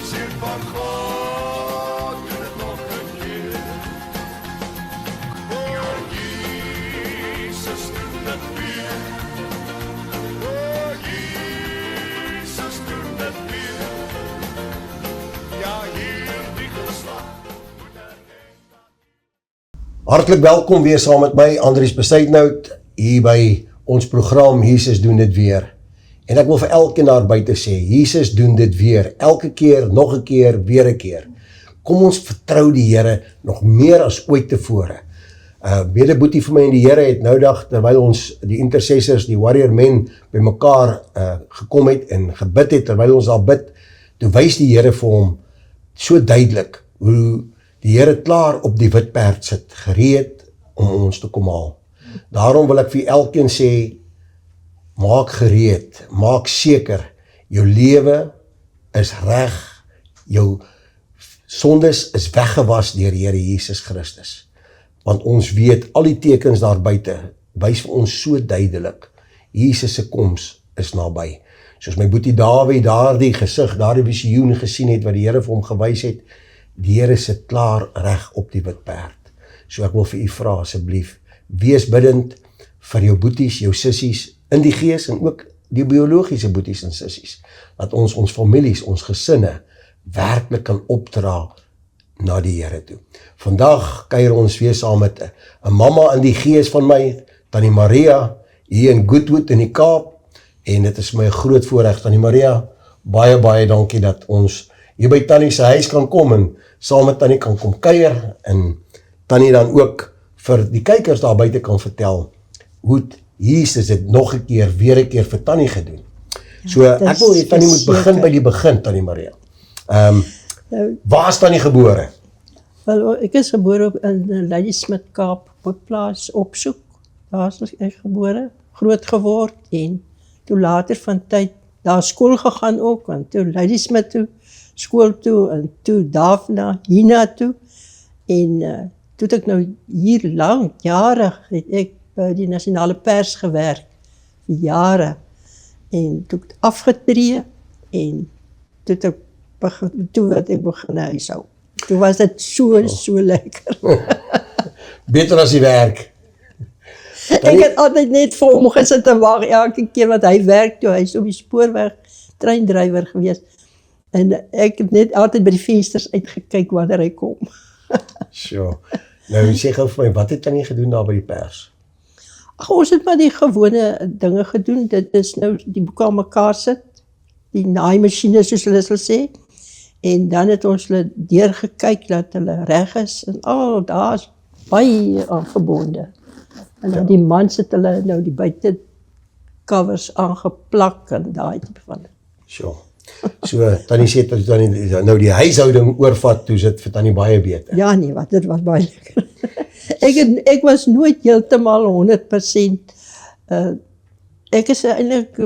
Seun van God, doen het nog een keer. O Jesus, doen het weer. O Jesus, doen het weer. Ja, hierdie geslag moet Hartlik welkom weer saam met my, Andries Besuitnout, hier by ons program Jesus doen dit weer. En ek wil vir elkeen daar buite sê, Jesus doen dit weer, elke keer, nog 'n keer, weer 'n keer. Kom ons vertrou die Here nog meer as ooit tevore. Medeboetie vir my en die Here het noudag, terwyl ons die intercessors, die warrior men, by mekaar gekom het en gebid het, terwyl ons daar bid, toe wys die Here vir hom so duidelik, hoe die Here klaar op die wit perd sit, gereed om ons te kom haal. Daarom wil ek vir elkeen sê, maak gereed, maak seker, jou lewe is reg, jou sondes is weggewas deur die Here Jesus Christus. Want ons weet, al die tekens daar buite, wys vir ons so duidelik, Jesus se koms is naby. Soos my boetie Dawie daardie gesig, daardie visioen gesien het, wat die Here vir hom gewys het, die Here sit klaar reg op die wit perd. So ek wil vir u vra asseblief, wees bidend vir jou boeties, jou sissies, in die gees en ook die biologiese boeties en sissies, dat ons families, ons gesinne, werklik kan opdra na die Here toe. Vandag kuier ons weer saam met 'n mamma in die gees van my, Tannie Maria, hier in Goodwood in die Kaap, en dit is my 'n groot voorreg, Tannie Maria, baie dankie dat ons hier by Tannie se huis kan kom, en saam met Tannie kan kom kuier, en Tannie dan ook vir die kykers daar buite kan vertel, hoe Jesus het nog 'n keer, weer 'n keer vir Tannie gedoen. So, ek wil hê Tannie moet begin by die begin, Tannie Maria. Waar is Tannie gebore? Wel, ek is gebore in Ladysmith, Kaap, op 'n plaas Opsoek. Daar is ek gebore, groot geword, en toe later van tyd daar skool gegaan ook, want toe Ladysmith toe, skool toe, en toe daarna hierna toe, en toe het ek nou hier lang, jare, het ek by die nasionale pers gewerk, jare, en toe het ek afgetree, en toe het ek begin huishou. Toe was dit so lekker. Beter as die werk. Ek het altyd net vir hom gesit en wag, elke keer wat hy werk toe, hy is op die spoorweg treindrywer gewees, en ek het net altyd by die vensters uitgekyk wanneer hy kom. Sure. Nou, sê gou vir my, wat het Tannie gedoen daar by die pers? Ag, ons het maar die gewone dinge gedoen, dit is nou die boeke aan mekaar sit, die naaimasjiene soos hulle sal sê, en dan het ons hulle deurgekyk dat hulle reg is, en daar is baie aangebonde. En dan die mans het hulle nou die buitecovers aangeplak, en daai tipe van. Sure. So, Tannie sê, dat Tannie nou die huishouding oorvat, toe sit vir Tannie baie beter. Ja nee, wat, dit was baie lekker. Ek was nooit heeltemal 100%, ek is eintlik,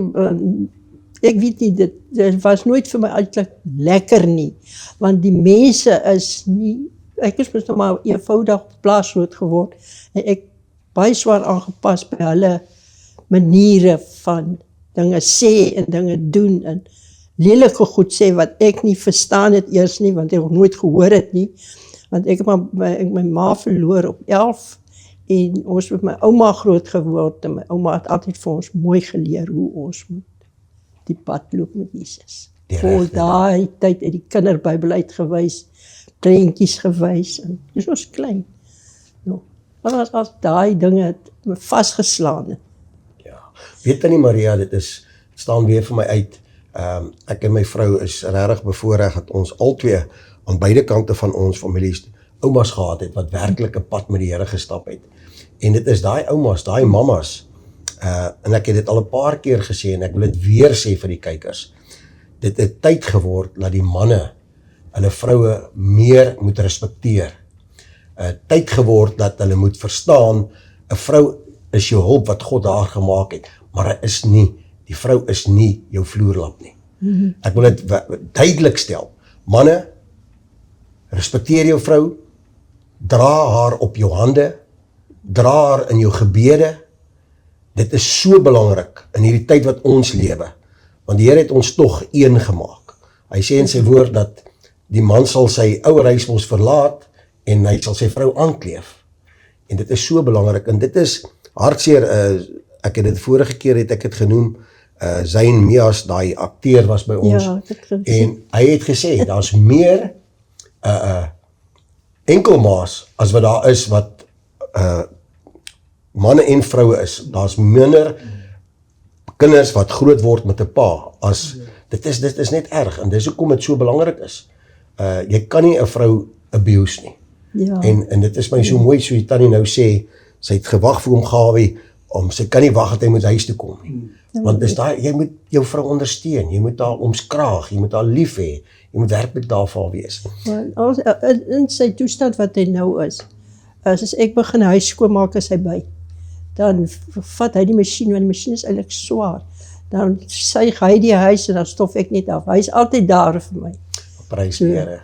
ek weet nie, dit was nooit vir my eintlik lekker nie, want die mense is nie, ek is nog maar eenvoudig op plaas groot geword, en ek baie swaar aangepas by hulle maniere van dinge sê en dinge doen, en lelike goed sê wat ek nie verstaan het eers nie, want ek nog nooit gehoor het nie, want ek het my ma verloor op 11, en ons met my ouma groot geword, en my ouma het altyd vir ons mooi geleer hoe ons moet die pad loop met Jesus. Voor daai tyd het die kinderbybel uitgewys, prentjies gewys, en dis ons klein. Nou, maar as daai dinge het me vasgeslaan het. Ja, weet Tannie Maria, dit staan weer vir my uit, ek en my vrou is regtig bevoorreg dat ons albei aan beide kante van ons families oumas gehad het, wat werklik 'n pad met die Here gestap het. En dit is daai oumas, daai mammas, en ek het dit al 'n paar keer gesê, en ek wil dit weer sê vir die kykers, dit het tyd geword, dat die manne hulle vroue meer moet respekteer. Tyd geword, dat hulle moet verstaan, 'n vrou is jou hulp wat God daar gemaak het, maar die vrou is nie jou vloerlap nie. Ek wil dit duidelik stel. Manne, respekteer jou vrou, dra haar op jou hande, dra haar in jou gebede. Dit is so belangrik in hierdie tyd wat ons lewe, want die Here het ons tog een gemaak. Hy sê in sy woord dat die man sal sy ouer huis mos verlaat en hy sal sy vrou aankleef. En dit is so belangrik en dit is hartseer, ek het dit vorige keer het ek het genoem, Zayn Mias, daai akteur was by ons, Ja, dit kan en hy het gesê, daar's meer enkelmaas as wat daar is wat manne en vroue is. Daar's minder kinders wat groot word met 'n pa as dit is net erg en dis hoekom dit so belangrik is. Jy kan nie 'n vrou abuse nie. Ja. En dit is my so mooi so die tannie nou sê, sy het gewag vir hom Gawie sy kan nie wag dat hy moet huis toe kom nie. Want dis daai jy moet jou vrou ondersteun, jy moet haar omskraag, jy moet haar lief hê, jy moet werklik daar vir haar wees. Maar in sy toestand wat hy nou is, as ek begin huis skoonmaak as hy by, dan vat hy die masjien, want die masjien is eintlik swaar. Dan suig hy die huis en dan stof ek net af. Hy is altyd daar vir my. Prys die Here.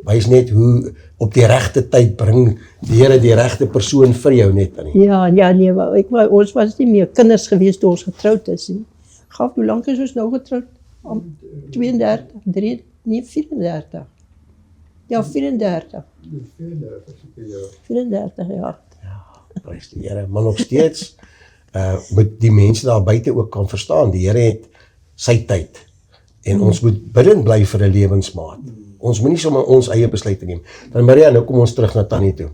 Wys net hoe op die regte tyd bring die Here die regte persoon vir jou net aan. Ja, nee, maar ons was nie meer kinders gewees toe ons getroud is nie. Gaf, hoe lank is ons nou getroud? 32, 3, nee 34. Ja, 34. 34 jaar. Prys die Here, maar nog steeds moet die mense daar buite ook kan verstaan, die Here het sy tyd en ons moet bidend bly vir 'n lewensmaat. Ons moenie sommer ons eie besluite neem. Dan Maria, nou kom ons terug na Tannie toe.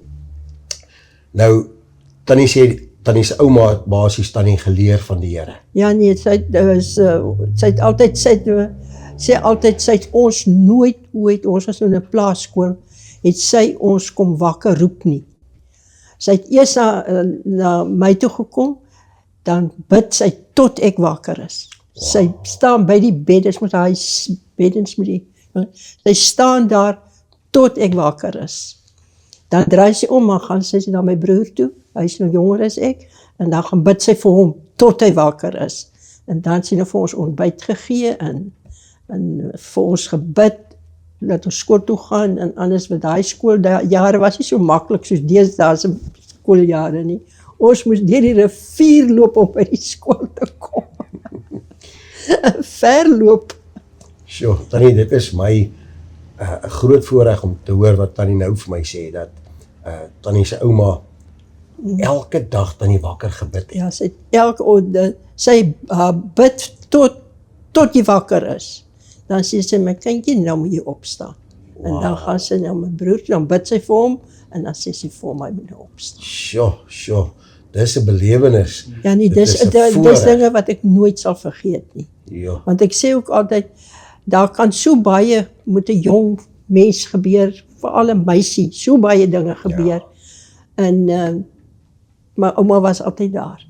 Nou, Tannie sê, Tannie se ouma het basies Tannie geleer van die Here. Ja nee, sy het altyd, sy het ons nooit ooit, ons was in 'n plaasskool, het sy ons kom wakker roep nie. Sy het eers na my toe gekom, dan bid sy tot ek wakker is. Wow. Sy staan by die bed, dis met hy beddens met die, sy staan daar tot ek wakker is. Dan draai sy om en gaan sy na my broer toe, hy is nou jonger as ek, en dan gaan bid sy vir hom tot hy wakker is. En dan het sy nou vir ons ontbyt gegee en vir ons gebid, dat ons skool toe gaan, en anders met daai skooljare was nie so maklik soos deesdae se skooljare nie. Ons moes deur die rivier loop om by die skool te kom. Ver loop. Sjoe, Tannie, dit is my 'n groot voorreg om te hoor wat Tannie nou vir my sê, dat Tannie se ouma elke dag Tannie wakker gebid het. Ja, sy bid tot jy wakker is. Dan sê sy, my kindjie, nou moet jy opstaan. Wow. En dan gaan sy na my broer, dan bid sy vir hom, en dan sê sy vir hom, hy moet nou opstaan. Sjoe, dis 'n belewenis. Ja nee, dis dinge wat ek nooit sal vergeet nie. Ja. Want ek sê ook altyd, daar kan so baie met 'n jong mens gebeur, veral 'n meisie, so baie dinge gebeur. Ja. En maar ouma was altyd daar.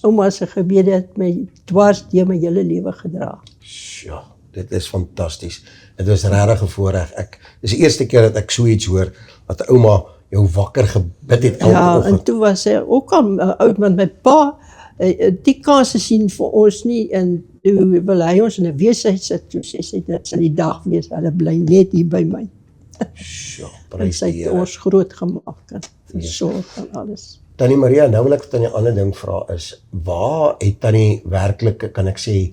Ouma se gebede het my dwars deur my hele lewe gedra. Sjoe, dit is fantasties. Dit was regtig 'n voorreg. Dis die eerste keer dat ek so iets hoor, dat 'n ouma jou wakker gebid het elke oggend. En toe was sy ook al oud, want my pa, die kanse sien vir ons nie, en toe wil hy ons in 'n weeshuis sit, toe sê sy, dit sal die dag wees, hulle bly net hier by my. Sjoe, En prys sy die het Here. ons groot gemaak, en versorg en alles. Tannie Maria, nou wil ek vir Tannie 'n ander ding vra is, waar het Tannie werklik, kan ek sê,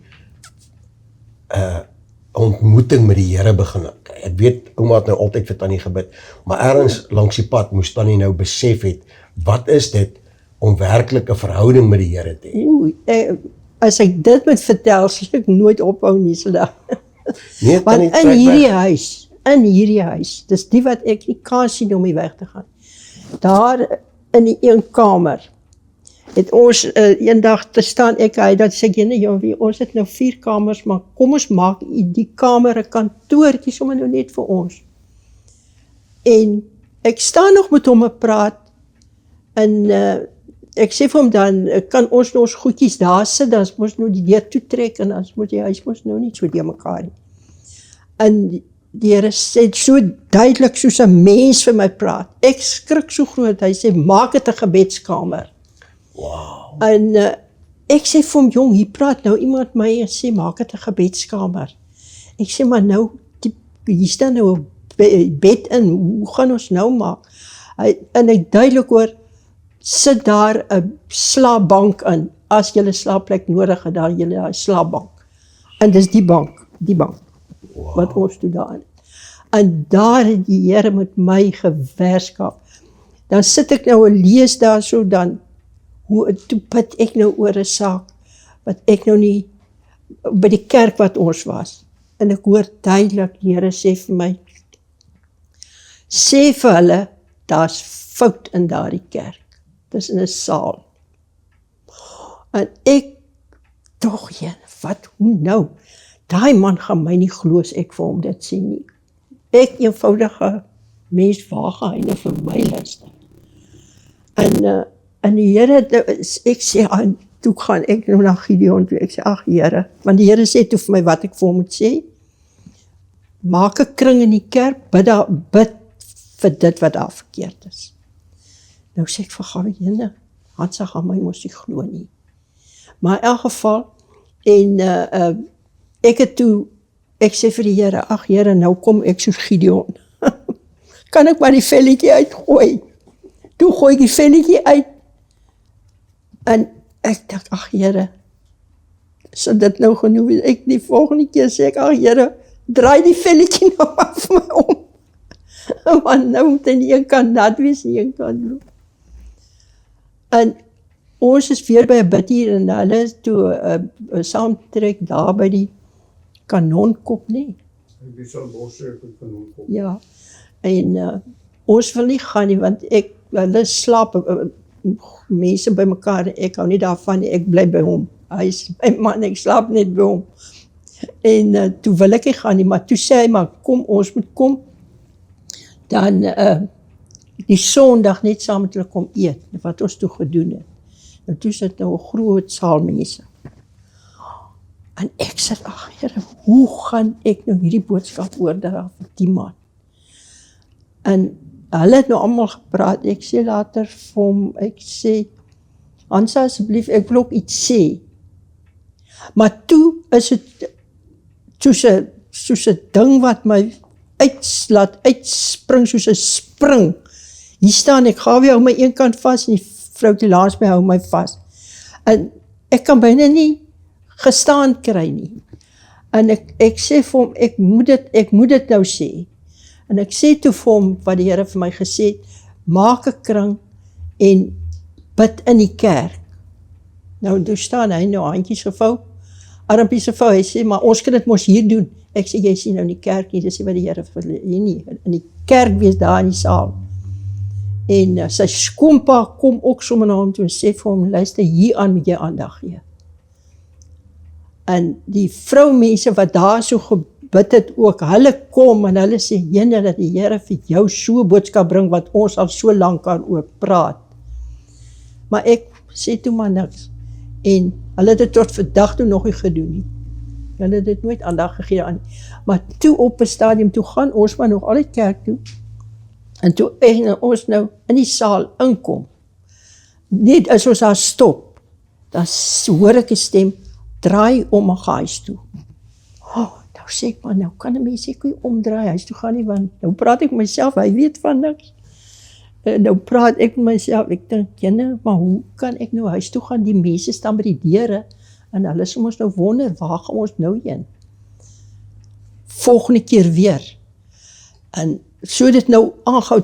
ontmoeting met die Here begin? Ek weet, ouma het nou altyd vir Tannie gebid, maar ergens langs die pad moes Tannie nou besef het, wat is dit om werklik 'n verhouding met die Here te hê? As ek dit moet vertel, sal ek nooit ophou nie, so dat. Nee, Want Tannie, in hierdie huis, dis die wat ek nie kan sien om hier weg te gaan. Daar in die een kamer, het ons eendag te staan, hy dat sê ek, nee, ons het nou 4 kamers, maar kom ons maak die kamer 'n kantoortjie sommer nou net vir ons. En ek staan nog met hom en praat, en ek sê vir hom dan, kan ons nou ons goedjies daar sit, dan moet nou die deur toe trek, en dan moet die huis nou nie so deur mekaar nie. En die Here sê so duidelik soos 'n mens vir my praat. Ek skrik so groot, hy sê, maak dit 'n gebedskamer. Wow. En ek sê vir hom, jong, hier praat nou iemand my en sê, maak dit 'n gebedskamer. Ek sê, maar nou, hier staan nou 'n bed in, hoe gaan ons nou maak? En ek duidelik hoor, sit daar 'n slaapbank in, as jy 'n slaapplek nodig het, daar jy 'n slaapbank. En dis die bank, wat ons toe daar in. En daar het die Here met my gewerskap. Dan sit ek nou en lees daar so dan, toe bid ek nou oor 'n saak, wat ek nou nie, by die kerk wat ons was. En ek hoor duidelik, die Here sê vir my, sê vir hulle, daar's fout in daardie kerk. Dis in 'n saal. En ek, tog, wat, hoe nou? Daai man gaan my nie glo as ek vir hom dit sê nie. Ek, eenvoudige mens, waar gaan hy nou vir my luister? En die Here, ek sê, toe gaan ek nou na Gideon toe, ek sê, ag Here, want die Here sê toe vir my wat ek vir hom moet sê, maak 'n kring in die kerk, bid vir dit wat daar verkeerd is. Nou sê ek vir Gawie, Hansa gaan my mos nie glo nie. Maar in elk geval, en ek het toe, ek sê vir die Here, ag Here, nou kom ek soos Gideon. Kan ek maar die velletjie uitgooi? Toe gooi ek die velletjie uit, en ek dink, ag Here, so dit nou genoeg is, ek die volgende keer sê ek, ag Here, draai die velletjie nou af my om. Want nou moet aan die een kant nat wees, aan die een kant bloed. En ons is weer by 'n bid hier, en hulle is toe saamtrek daar by die Kanonkop, nie? Die sal bos sê, ek kan hom kom. Ja, en ons wil nie gaan nie, want hulle slaap, mense by mekaar, ek hou nie daarvan nie, ek bly by hom. Hy is my man, ek slaap net by hom. En toe wil ek nie gaan nie, maar toe sê hy, maar kom, ons moet kom, dan die Sondag net saam met hulle kom eet, wat ons toe gedoen het. En toe sit nou 'n groot saal mense. En ek sê, ag Here, hoe gaan ek nou hierdie boodskap oordra vir die man? En hulle het nou almal gepraat, ek sê later vir hom, ek sê, Hansa asseblief, ek wil ook iets sê. Maar toe is dit soos 'n ding wat my laat uitspring, soos 'n spring. Hier staan ek, Gawie hou my een kant vas, en die vroukie langs my hou my vas. En ek kan byna nie gestaan kry nie. En ek sê vir hom, ek moet dit nou sê. En ek sê toe vir hom, wat die Here vir my gesê het, maak 'n kring, en bid in die kerk. Nou, toe staan hy nou handjies gevou, armpies gevou, hy sê, maar ons kan dit mos hier doen. Ek sê, jy sien nou in die kerk nie, dis nie wat die Here vir nie, in die kerk wees daar in die saal. En sy skoonpa kom ook sommer na hom toe en sê vir hom, luister, hier aan moet jy aandag gee. En die vroumense wat daar so gebid het ook, hulle kom en hulle sê, jene, dat die Here vir jou so boodskap bring, wat ons al so lank aan oor praat. Maar ek sê toe maar niks. En hulle het dit tot vandag toe nog nie gedoen nie. Hulle het dit nooit aandag gegee aan. Maar toe op 'n stadium, toe gaan ons maar nog altyd kerk toe. En toe ons nou in die saal inkom, net as ons daar stop, dan hoor ek 'n stem, draai om en gaan huis toe. Nou sê ek, maar nou kan 'n mens seker omdraai, huis toe gaan nie, want nou praat ek met myself, hy weet van niks. Nou praat ek met myself, ek dink, jene, maar hoe kan ek nou huis toe gaan? Die mense staan by die deure, en hulle sê ons nou wonder, waar gaan ons nou heen? Volgende keer weer. En so dit nou aangehou,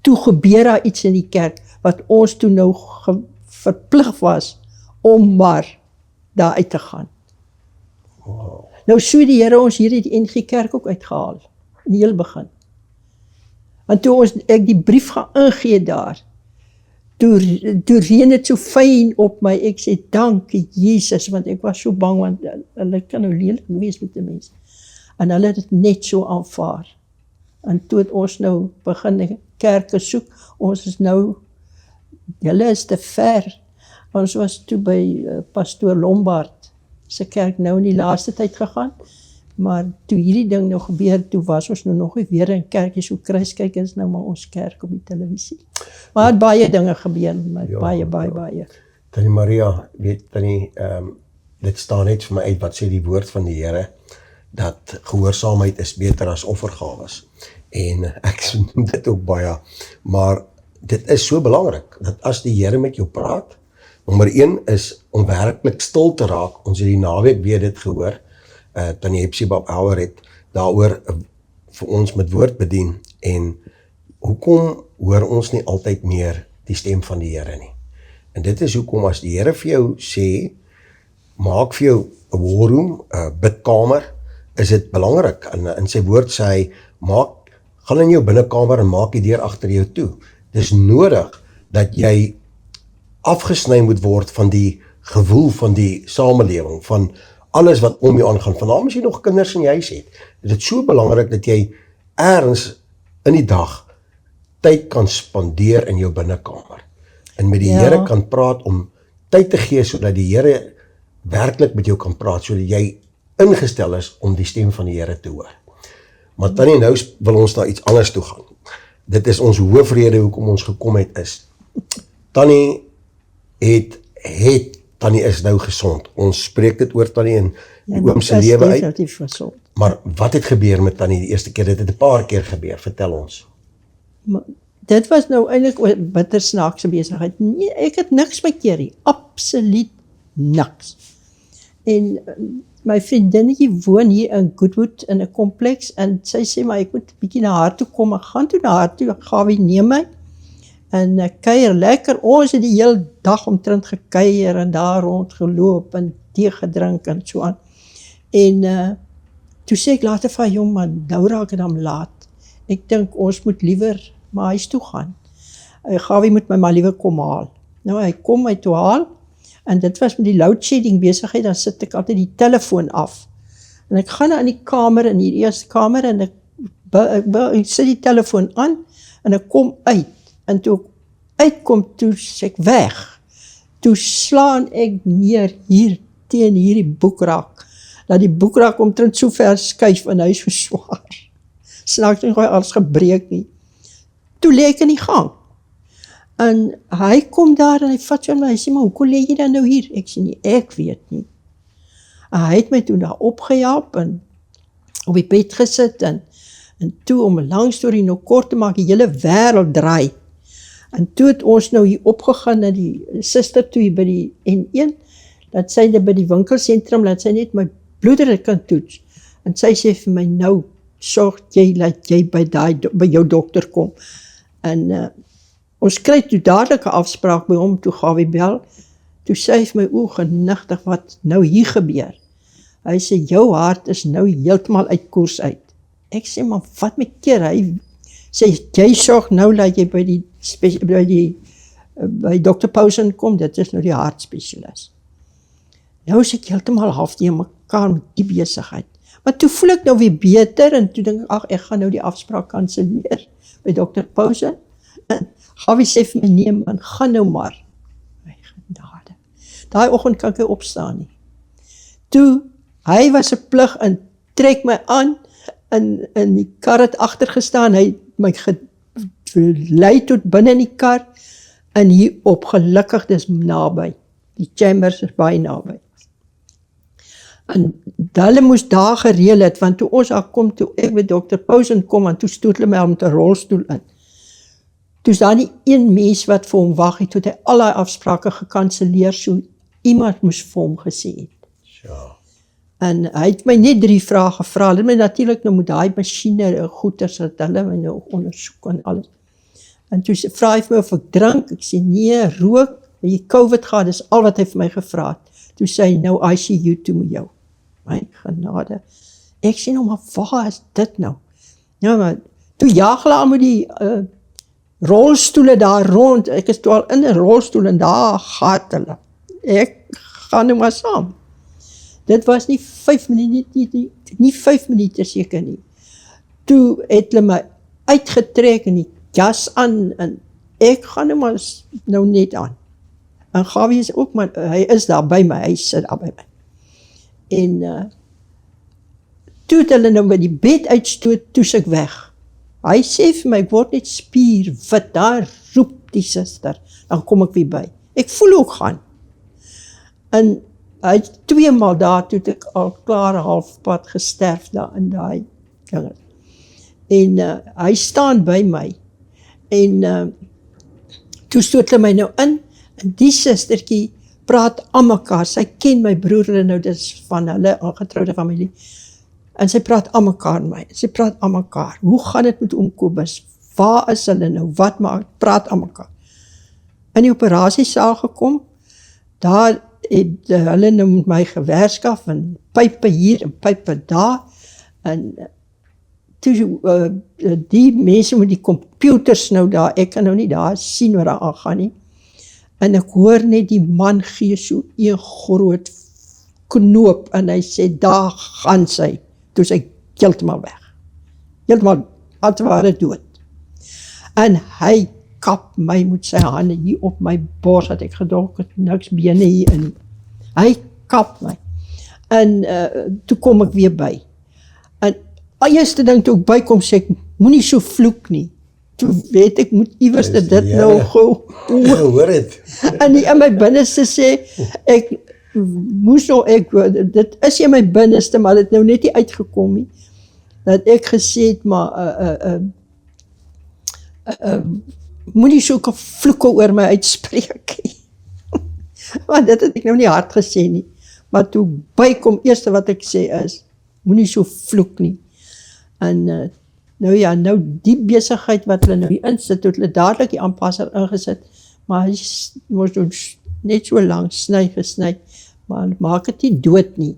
toe gebeur daar iets in die kerk, wat ons toe nou verplig was, om maar daar uit te gaan. Wow. Nou so die Here ons hier die NG Kerk ook uitgehaal, in die heel begin. Want toe ek die brief gaan ingee daar, toe reën het so fyn op my, ek sê, dankie Jesus, want ek was so bang, want hulle kan nou lelik wees met die mense. En hulle het dit net so aanvaar. En toe het ons nou begin kerke soek, ons is nou, julle is te ver. Ons was toe by pastoor Lombard, se kerk nou in die laaste tyd gegaan, maar toe hierdie ding nou gebeur, toe was ons nou nog nie weer in kerkies, so kruiskyk is nou maar ons kerk op die televisie. Maar het baie dinge gebeur, maar ja, baie. Tannie Maria, weet Tannie, dit staan net vir my uit, wat sê die woord van die Here, dat gehoorsaamheid is beter as offergawes. En ek noem dit ook baie, maar dit is so belangrik, dat as die Here met jou praat, nommer 1 is om werklik stil te raak. Ons het die naweek weer dit gehoor, Tannie Hepsie Bab Houwer het daaroor vir ons met woord bedien en hoekom hoor ons nie altyd meer die stem van die Here nie? En dit is hoekom as die Here vir jou sê, maak vir jou 'n war room, 'n bidkamer, is dit belangrik. In sy woord sê hy, gaan in jou binnekamer en maak die deur agter jou toe. Dis nodig dat jy afgesny moet word van die gewoel van die samelewing, van alles wat om jou aangaan. Vandaar as jy nog kinders in jou huis het, is dit so belangrik dat jy ergens in die dag tyd kan spandeer in jou binnekamer. En met die Here kan praat om tyd te gee, sodat die Here werklik met jou kan praat, sodat jy ingestel is om die stem van die Here te hoor. Maar Tannie, nou wil ons daar iets anders toe gaan. Dit is ons hoofrede hoekom ons gekom het is. Tannie Tannie is nou gesond. Ons spreek dit oor Tannie in die oom se lewe uit. Definitief gesond. Maar wat het gebeur met Tannie die eerste keer? Dit het 'n paar keer gebeur. Vertel ons. Maar dit was nou eintlik 'n bitter snaakse besigheid. Nee, ek het niks bekeer nie. Absoluut niks. En my vriendinnetjie woon hier in Goodwood in 'n kompleks en sy sê maar ek moet 'n bietjie na haar toe kom. Ek gaan toe na haar toe, Gawie neem my. En ek kuier lekker. Ons het die hele dag omtrent gekuier en daar rondgeloop en tee gedrink en so aan. En toe sê ek later van jong man, nou raak dit dan laat. Ek dink ons moet liewer maar huis toe gaan. Gawie moet my maar liewer kom haal. Nou hy kom my toe haal en dit was met die loadshedding besigheid, dan sit ek altyd die telefoon af. En ek gaan in die kamer, in die eerste kamer en ek sit die telefoon aan en ek kom uit. En toe ek uitkom, toe is ek weg. Toe slaan ek neer hier teen hierdie boekrak. Dat die boekrak omtrent so ver skuif en hy is so swaar. Snaaks nie alles gebreek nie. Toe lê ek in die gang. En hy kom daar en hy vat so aan my, hy sê, maar hoekom lê jy dan nou hier? Ek sê nie, ek weet nie. En hy het my toe daar opgehelp en op die bed gesit en toe om 'n lang storie nou kort te maak, die hele wêreld draai. En toe het ons nou hier opgegaan na die suster toe hier by die N1, dat sy by die winkelsentrum, dat sy net my bloeddruk kan toets. En sy sê vir my, nou, sorg jy dat jy by jou dokter kom. En ons kry toe dadelik 'n afspraak by hom, toe Gawie bel. Toe sê hy vir my, genigtig, wat nou hier gebeur. Hy sê, jou hart is nou heeltemal uit koers uit. Ek sê, maar wat my keer, hy sê, jy sorg nou dat jy by Dr. Pausen kom, dit is nou die hartspesialis. Nou is ek heeltemal half die mekaar met die besigheid. Maar toe voel ek nou weer beter, en toe dink ek, ek gaan nou die afspraak kanselleer by Dr. Pausen. En Gawie sê vir my, nee man, gaan nou maar. My genade. Daai oggend kan ek nie opstaan nie. Toe, hy was 'n plig en trek my aan, in die kar het agtergestaan, hy het my gelei tot binne in die kar, en hier op, gelukkig dis naby, die chambers is baie naby. En hulle moes daar gereël het, want toe ons daar kom, toe ek by Dr. Pausen kom, en toe stoot hulle my met 'n rolstoel in. Toe is daar nie een mens wat vir hom wag het, toe het hy al die afsprake gekanselleer, so iemand moes vir hom gesê het. Ja. En hy het my net 3 vrae gevra, hulle het my natuurlik nou met daai masjiene goeders, dat hulle my nou ondersoek en alles. En toe vra hy vir my of ek drink, ek sê nee, rook, jy COVID gehad, dis al wat hy vir my gevra het. Toe sê hy, nou ICU toe met jou. My genade. Ek sê nou, maar waar is dit nou? Ja, maar toe jaag hulle al met die rolstoele daar rond, ek is toe al in 'n rolstoel en daar gaat hulle. Ek gaan nou maar saam. Dit was nie 5 minute, nie 5 minute seker nie. Toe het hulle my uitgetrek en die jas aan, en ek gaan nou maar nou net aan. En Gawie is ook, maar hy is daar by my, hy sit daar by my. En toe het hulle nou by die bed uitstoot, toe is ek weg. Hy sê vir my, ek word net spierwit, daar roep die suster, dan kom ek weer by. Ek voel ook gaan. En hy het 2 maal daar, toe het ek al klaar halfpad gesterf daar in die dinge. En hy staan by my, en toe stoot hulle my nou in, en die sustertjie praat aan mekaar, sy ken my broer nou, dis van hulle aangetroude familie, En sy praat aan mekaar my. Sy praat aan mekaar. Hoe gaan dit met oom Kobus? Waar is hulle nou? Wat maak? Praat aan mekaar. In die operasiesaal gekom, daar het hulle nou met my gewerskaf en pype hier en pype daar. En toe die mense met die computers nou daar, ek kan nou nie daar sien wat daar aangaan nie. En ek hoor net die man gee so een groot knoop en hy sê, daar gaan sy. Toe sy heeltemal weg. Heeltemal, as ware dood. En hy kap my met sy hande hier op my bors, dat ek gedog het niks bene hier in. Hy kap my. En toe kom ek weer by. En eerste ding toe ek bykom sê ek, moenie so vloek nie. Toe weet ek, moet iewers dit nou gou hoor het. En in my binneste sê, ek moes nou, dit is in my binneste, maar dit nou net nie uitgekom nie, dat ek gesê het, maar moenie soke vloeke oor my uitspreek nie. Maar dit het ek nou nie hard gesê nie, maar toe bykom, eerste wat ek sê is, moenie so vloek nie. En nou ja, nou die besigheid wat hulle nou hier insit, het hulle dadelik die aanpasser ingesit, maar hy moes net so lang gesny, maar maak het nie dood nie.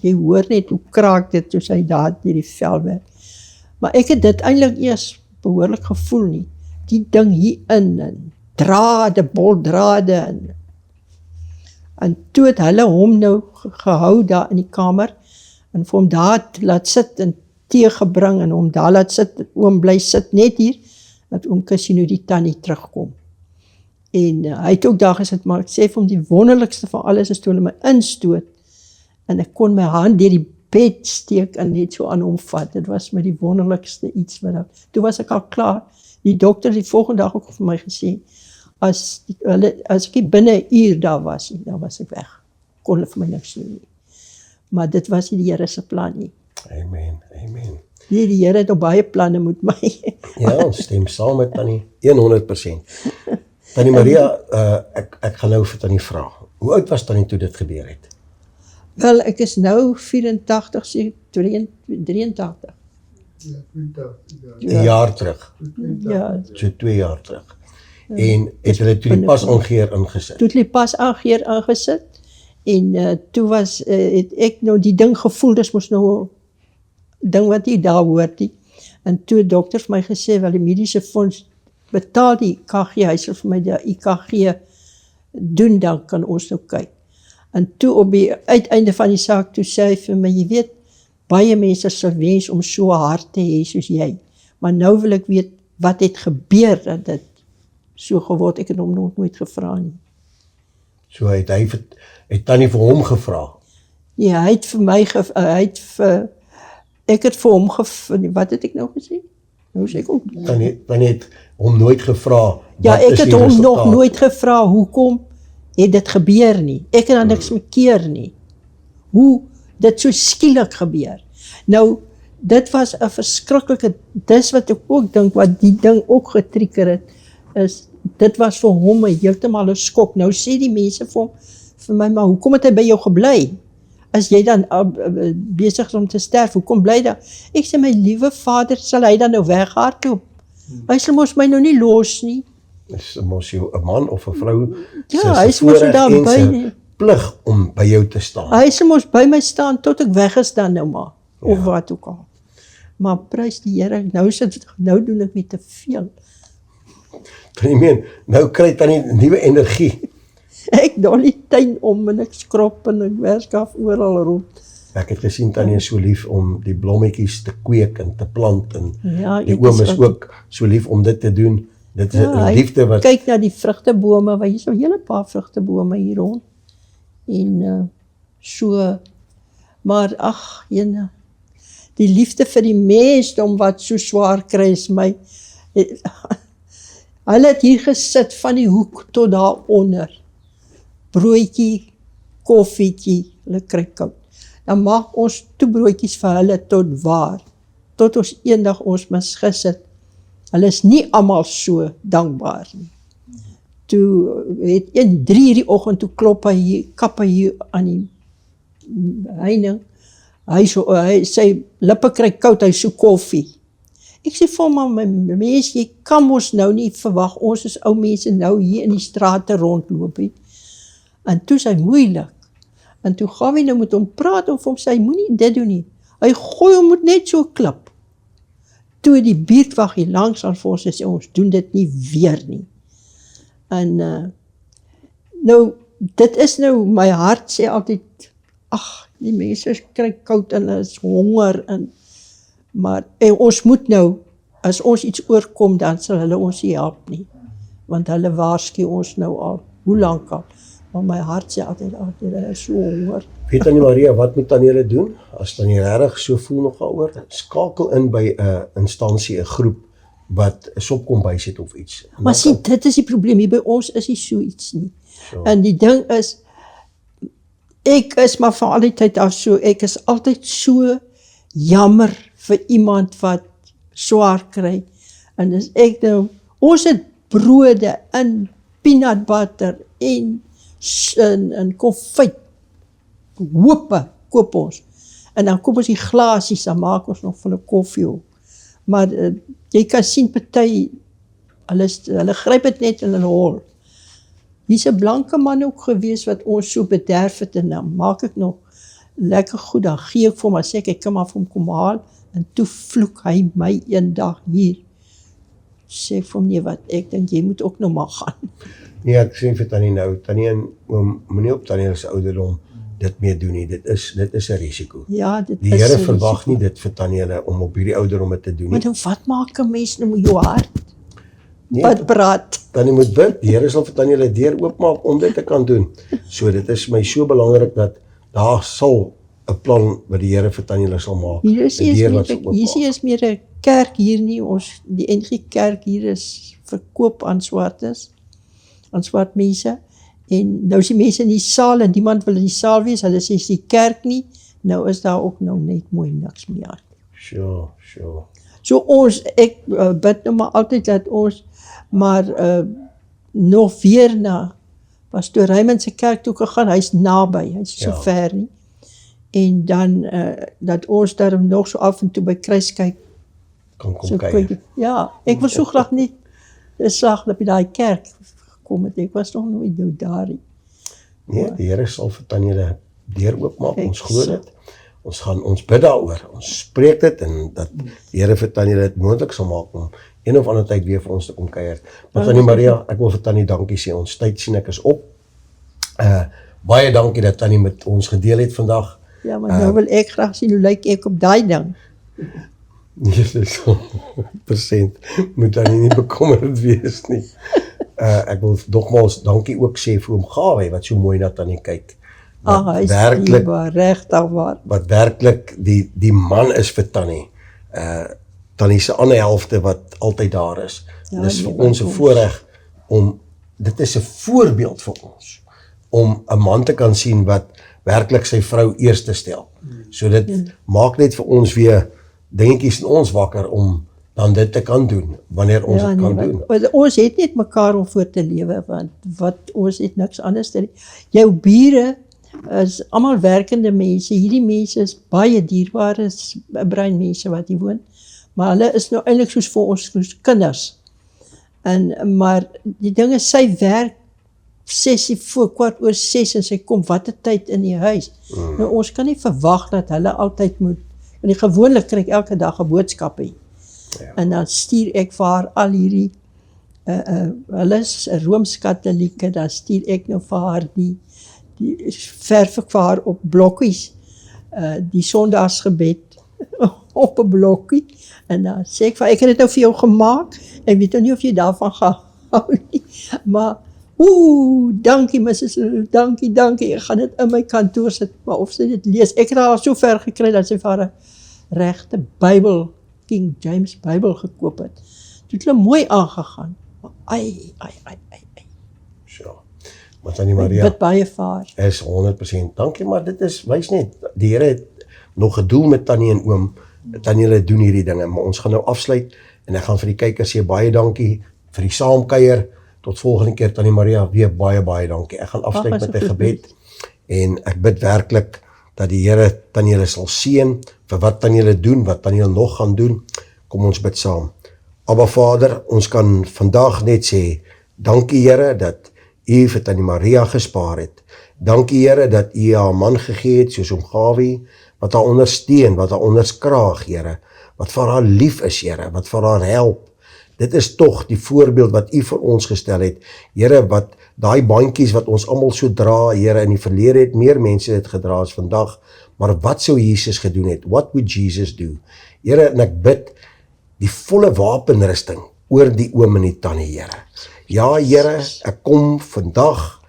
Jy hoor net hoe kraak dit, soos hy daar die vel werk. Maar ek het dit eintlik eers behoorlik gevoel nie. Die ding hierin, en drade, boldrade, en toe het hulle hom nou gehou daar in die kamer, en vir hom daar laat sit, en tee gebring, en hom daar laat sit, oom bly sit net hier, dat oom Kussie nou die tannie terugkom. En hy het ook daar gesit, maar ek sê vir hom, die wonderlikste van alles is toe hulle my instoot, en ek kon my hand deur die bed steek, en net so aan hom vat. Dit was my die wonderlikste iets, toe was ek al klaar. Die dokter die volgende dag ook vir my gesê, as ek nie binne 'n uur daar was, dan was ek weg. Kon hulle vir my niks doen nie. Maar dit was nie die Here se plan nie. Amen, amen. Nee, die Here het ook baie planne met my. Ja, ons stem saam met Tannie, 100%. Tannie Maria, ek gaan nou vir Tannie vra. Hoe oud was Tannie toe dit gebeur het? Wel, ek is nou 84, sê 83. Een jaar terug. Ja, So 2 jaar terug. En het hulle toe die pas aangeheer ingesit? toe het die pas aangeheer ingesit, en toe het ek nou die ding gevoel, dis moes nou 'n ding wat nie daar hoort nie. En toe het dokter vir my gesê, wel die mediese fonds betaal die EKG, hy sal vir my die EKG doen, dan kan ons nou kyk. En toe op die uiteinde van die saak, toe sê hy vir my, jy weet, baie mense sal wens om so hard te hê soos jy, maar nou wil ek weet, wat het gebeur dat dit so geword, ek het hom nog nooit gevra nie. So het Tannie vir hom gevra. Ja, hy het vir my, ek het vir hom wat het ek nou gesê? Nou sê ek ook. Tannie het hom nooit gevra, Ja, wat ek is het die hom resultaat? nog nooit gevra, hoekom het dit gebeur nie? Ek het dan niks mekeer nie. Hoe dit so skielik gebeur. Nou, dit was 'n verskriklike, dis wat ek ook dink, wat die ding ook getrigger het, is, dit was vir hom heeltemal 'n skok. Nou sê die mense vir my, maar hoekom het hy by jou gebly? As jy dan besig is om te sterf, hoekom bly daar? Ek sê, my liewe vader, sal hy dan nou weghardloop? Hy sal mos my nou nie los nie. Is mos jou 'n man of 'n vrou Ja, hy is mos daar by, plig om by jou te staan. hy sal mos by my staan tot ek weg is dan nou maar, of wat ook al. Maar prys die Here, nou doen ek weer te veel. Tannie meen, nou kry Tannie nuwe energie. Ek dol die tuin om en ek skrop en ek werskaf oral rond. Ek het gesien Tannie is so lief om die blommetjies te kweek en te plant, en Ja, die ek oom is is ook so lief om dit te doen. Dit is 'n hy liefde wat kyk na die vrugtebome, want hier is 'n hele paar vrugtebome hier rond. En so, maar ag, jene, die liefde vir die mensdom wat so swaar kry is my. Hulle het hier gesit van die hoek tot daaronder. Broodjie, koffietjie, hulle kry koud. Dan maak ons toebroodjies vir hulle tot waar. Tot ons eendag ons misgesit. Hulle is nie almal so dankbaar nie. Toe het 3 uur die oggend, toe klop hy hier, kap hy hier aan die heining, sy lippe kry koud, hy soek koffie. Ek sê vir hom, maar my mens, jy kan mos nou nie verwag, ons is ou mense nou hier in die strate rondloop. En toe is hy moeilik. En toe gaan we nou met hom praat, en vir hom sê, hy moenie dit doen nie. Hy gooi hom met net so klip. Toe die buurtwag hier langs aan vir ons sê, ons doen dit nie weer nie. En nou, dit is nou, my hart sê altyd, ag, die mense kry koud en is honger, maar ons moet nou, as ons iets oorkom, dan sal hulle ons nie help nie. Want hulle waarsku ons nou al, hoe lank al. Maar my hart sê altyd, hulle is so honger. Weet Tannie Maria, wat moet Tannie hulle doen? As Tannie regtig so voel nog daaroor, skakel in by 'n instansie, 'n groep, wat 'n sopkombuis het of iets. Maar sien, dit is die probleem, hier by ons is nie so iets nie. So. En die ding is, ek is maar van al die tyd af so, ek is altyd so jammer vir iemand wat swaar kry. En dis ek nou, ons het brode en peanut butter en konfyt, hoope koop ons. En dan koop ons die glasies, dan maak ons nog van 'n koffie ook. Maar jy kan sien party, hulle gryp dit net in hulle hol. Hier's 'n blanke man ook gewees wat ons so bederf het, en dan maak ek nog lekker goed, dan gee ek vir hom, dan sê ek kan maar vir hom kom haal, en toe vloek hy my een dag hier. Sê ek vir hom, nee wat, ek dink jy moet ook nog maar gaan. Nee, ek sê vir Tannie nou, Tannie en oom, moenie op Tannie se ouderdom dit mee doen nie, dit is 'n risiko. Ja, dit Die is Here so verwag nie dit vir Tannie hulle om op hierdie ouderdom dit te doen Maar nie. dan wat maak 'n mens nou met jou hart? Nee, Wat praat? Tannie moet bid, die Here sal vir Tannie hulle deur oopmaak om dit te kan doen. So dit is my so belangrik dat daar sal 'n plan wat die Here vir Tannie hulle sal maak. Hier is 'n nie deur eens wat sal meer, hier oopmaak. is meer 'n kerk hier nie, die NG Kerk hier is verkoop aan swart mense, en nou is die mense in die saal, en niemand wil in die saal wees, hulle sê is die kerk nie, nou is daar ook nou net mooi niks meer. Sure. So ek bid nou maar altyd dat ons, maar nog weer na Pastoor Raymond se kerk toe gegaan, hy's naby, hy's so Ja. ver nie, en dan dat ons daar nog so af en toe by Kruiskyk, Kan kom so kyk. ja, ek wil so graag net 'n slag by daai kerk gekom het, ek was nog nooit nou daar nie. Nee, die Here sal vir Tannie hulle deur oopmaak, Ek ons glo so. dit. Ons bid daaroor, ons spreek dit, en dat die Here vir Tannie dit moontlik sal maak om een of ander tyd weer vir ons te kom kuier. Maar Tannie Maria, ek wil vir Tannie dankie sê, ons tyd sien ek is op. Baie dankie dat Tannie met ons gedeel het vandag. Ja, maar nou wil ek graag sien hoe lyk ek op daai ding. Nee, dis 100% moet Tannie nie bekommerd wees nie. Ek wil nogmaals dankie ook sê vir oom Gawe wat so mooi na Tannie kyk. Hy is werklik dierbaar, regtig waar. wat werklik die man is vir Tannie. Tannie se ander helfte wat altyd daar is. Ja, Dis nee, vir ons 'n ons- voorreg om, dit is 'n voorbeeld vir ons, om 'n man te kan sien wat werklik sy vrou eerste stel. So dit maak net vir ons weer dingetjies in ons wakker om dan dit te kan doen, wanneer ons dit kan doen. Want ons het net mekaar om voor te lewe, want ons het niks anders te doen. Jou bure is almal werkende mense, hierdie mense is baie dierbare breinmense wat hier woon, maar hulle is nou eintlik soos vir ons soos kinders. Maar die ding is, sy werk 6:15 en sy kom watter tyd in die huis. Nou ons kan nie verwag dat hulle altyd moet, want gewoonlik kry ek elke dag 'n boodskap hier. Ja. En dan stuur ek vir haar al hierdie, hulle is Rooms-Katolieke, dan stuur ek nou vir haar die verf ek vir haar op blokkies, die Sondagsgebed op 'n blokkie, en dan sê ek vir haar, ek het dit nou vir jou gemaak, ek weet nou nie of jy daarvan gehou nie, maar dankie Mrs. Dankie, ek gaan dit in my kantoor sit, maar of sy dit lees, ek het haar so ver gekry, dat sy vir haar 'n regte Bybel, King James Bybel gekoop het. Toe het hulle mooi aangegaan, maar ai. So. Maar Tannie Ek Maria, bid baie vir haar. is 100%. Dankie, maar dit is, wys net, die Here het nog 'n doel met Tannie en oom. Tannie hulle doen hierdie dinge, maar ons gaan nou afsluit, en ek gaan vir die kykers sê baie dankie vir die saamkuier. Tot volgende keer Tannie Maria, weer baie dankie. Ek gaan afsluit met 'n gebed, en ek bid werklik dat die Here tannie julle sal seën vir wat tannie julle doen, wat tannie julle nog gaan doen. Kom ons bid saam. Abba Vader, ons kan vandag net sê, dankie Here dat U vir tannie Maria gespaar het. Dankie Here dat U haar man gegee het, soos om Gawie, wat haar ondersteun, wat haar onderskraag, Here, wat vir haar lief is, Here, wat vir haar help. Dit is tog die voorbeeld wat U vir ons gestel het. Here, wat daai bandjies wat ons almal so dra, Here, in die verlede het meer mense dit gedra as vandag, maar wat sou Jesus gedoen het? What would Jesus do? Here, en ek bid die volle wapenrusting oor die oom en die tannie, Here. Ja, Here, ek kom vandag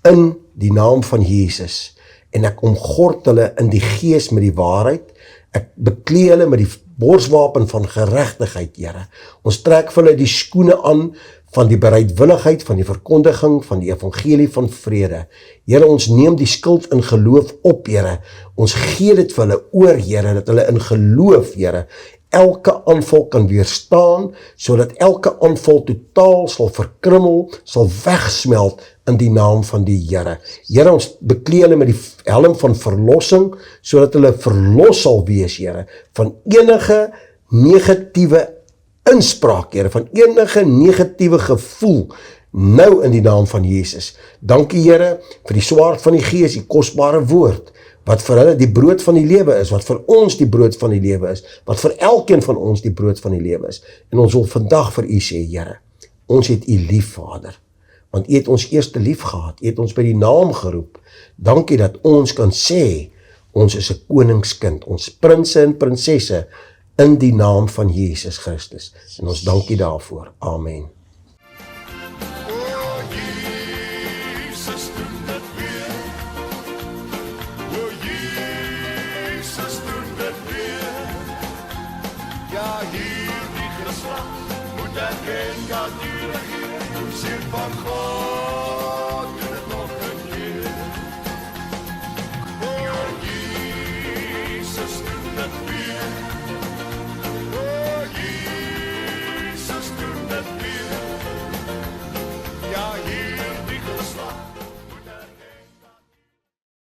in die naam van Jesus en ek omgord hulle in die gees met die waarheid. Ek beklee hulle met die borswapen van geregtigheid, Here. Ons trek vir hulle die skoene aan van die bereidwilligheid, van die verkondiging, van die evangelie van vrede. Here, ons neem die skuld in geloof op, Here. Ons gee dit vir hulle oor, Here, dat hulle in geloof, Here, elke aanval kan weerstaan, sodat elke aanval totaal sal verkrummel, sal wegsmelt in die naam van die Here. Here, ons beklee hulle met die helm van verlossing, sodat hulle verlos sal wees, Here, van enige negatiewe inspraak, Here, van enige negatiewe gevoel, nou in die naam van Jesus. Dankie, Here, vir die swaard van die Gees, die kosbare woord, wat vir hulle die brood van die lewe is, wat vir ons die brood van die lewe is, wat vir elkeen van ons die brood van die lewe is. En ons wil vandag vir U sê, Here, ons het U lief, Vader, want U het ons eerste lief gehad, U het ons by die naam geroep. Dankie dat ons kan sê, ons is 'n koningskind, ons prinse en prinsesse, in die naam van Jesus Christus. En ons dankie daarvoor. Amen. O Jesus, doen dit weer. O Jesus, doen dit weer. Ja, hierdie geslag moet erken dat U regeer, siel van God.